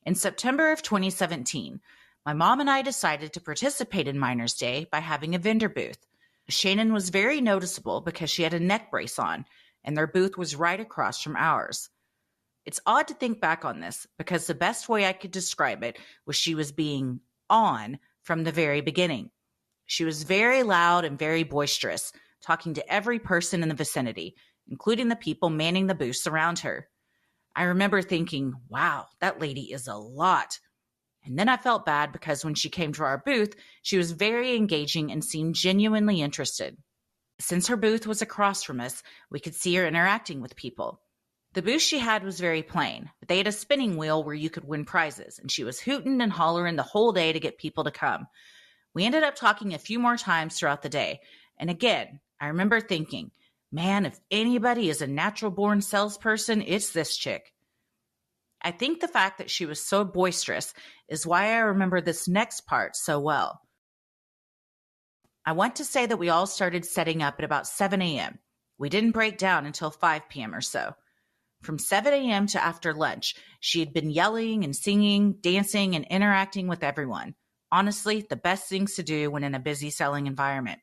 In September of 2017, my mom and I decided to participate in Miners Day by having a vendor booth. Shanann was very noticeable because she had a neck brace on, and their booth was right across from ours. It's odd to think back on this because the best way I could describe it was she was being on from the very beginning. She was very loud and very boisterous, talking to every person in the vicinity, including the people manning the booths around her. I remember thinking, wow, that lady is a lot. And then I felt bad because when she came to our booth, she was very engaging and seemed genuinely interested. Since her booth was across from us, we could see her interacting with people. The booth she had was very plain, but they had a spinning wheel where you could win prizes, and she was hooting and hollering the whole day to get people to come. We ended up talking a few more times throughout the day, and again, I remember thinking, man, if anybody is a natural-born salesperson, it's this chick. I think the fact that she was so boisterous is why I remember this next part so well. I want to say that we all started setting up at about 7 a.m. We didn't break down until 5 p.m. or so. From 7 a.m. to after lunch, she had been yelling and singing, dancing, and interacting with everyone. Honestly, the best things to do when in a busy selling environment.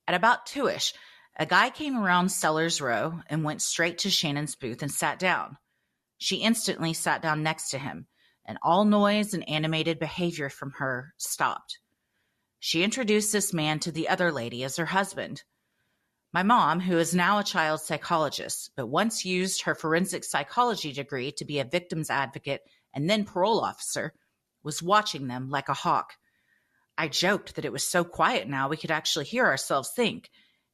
At about 2-ish, a guy came around Sellers Row and went straight to Shannon's booth and sat down. She instantly sat down next to him, and all noise and animated behavior from her stopped. She introduced this man to the other lady as her husband. My mom, who is now a child psychologist, but once used her forensic psychology degree to be a victim's advocate and then parole officer, was watching them like a hawk. I joked that it was so quiet now we could actually hear ourselves think,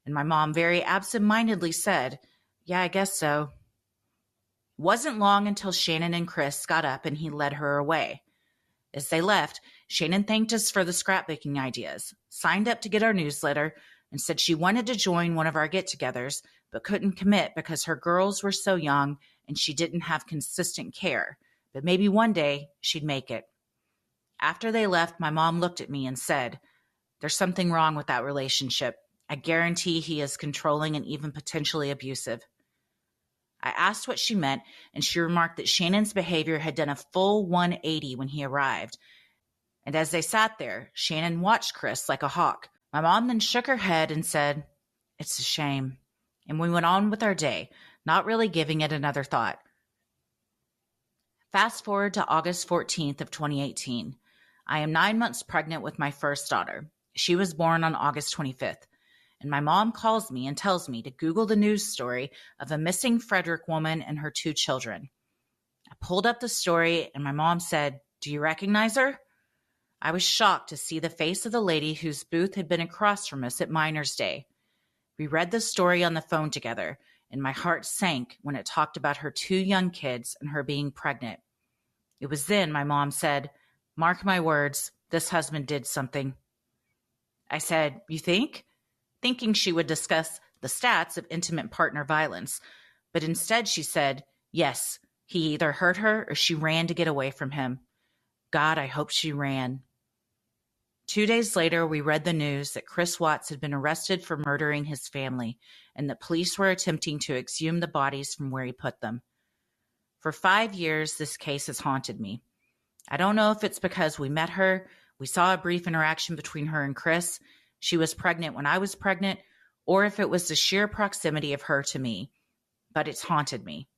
and my mom very absent-mindedly said, "Yeah, I guess so." It wasn't long until Shanann and Chris got up and he led her away. As they left, Shanann thanked us for the scrapbooking ideas, signed up to get our newsletter, and said she wanted to join one of our get-togethers, but couldn't commit because her girls were so young and she didn't have consistent care, but maybe one day she'd make it. After they left, my mom looked at me and said, "There's something wrong with that relationship. I guarantee he is controlling and even potentially abusive." I asked what she meant, and she remarked that Shannon's behavior had done a full 180 when he arrived. And as they sat there, Shanann watched Chris like a hawk. My mom then shook her head and said, "It's a shame." And we went on with our day, not really giving it another thought. Fast forward to August 14th of 2018. I am 9 months pregnant with my first daughter. She was born on August 25th. And my mom calls me and tells me to Google the news story of a missing Frederick woman and her 2 children. I pulled up the story and my mom said, "Do you recognize her?" I was shocked to see the face of the lady whose booth had been across from us at Miners Day. We read the story on the phone together, and my heart sank when it talked about her 2 young kids and her being pregnant. It was then my mom said, "Mark my words, this husband did something." I said, "You think?" Thinking she would discuss the stats of intimate partner violence, but instead she said, "Yes, he either hurt her or she ran to get away from him. God, I hope she ran." 2 days later, we read the news that Chris Watts had been arrested for murdering his family and that police were attempting to exhume the bodies from where he put them. For 5 years, this case has haunted me. I don't know if it's because we met her, we saw a brief interaction between her and Chris, she was pregnant when I was pregnant, or if it was the sheer proximity of her to me, but it's haunted me.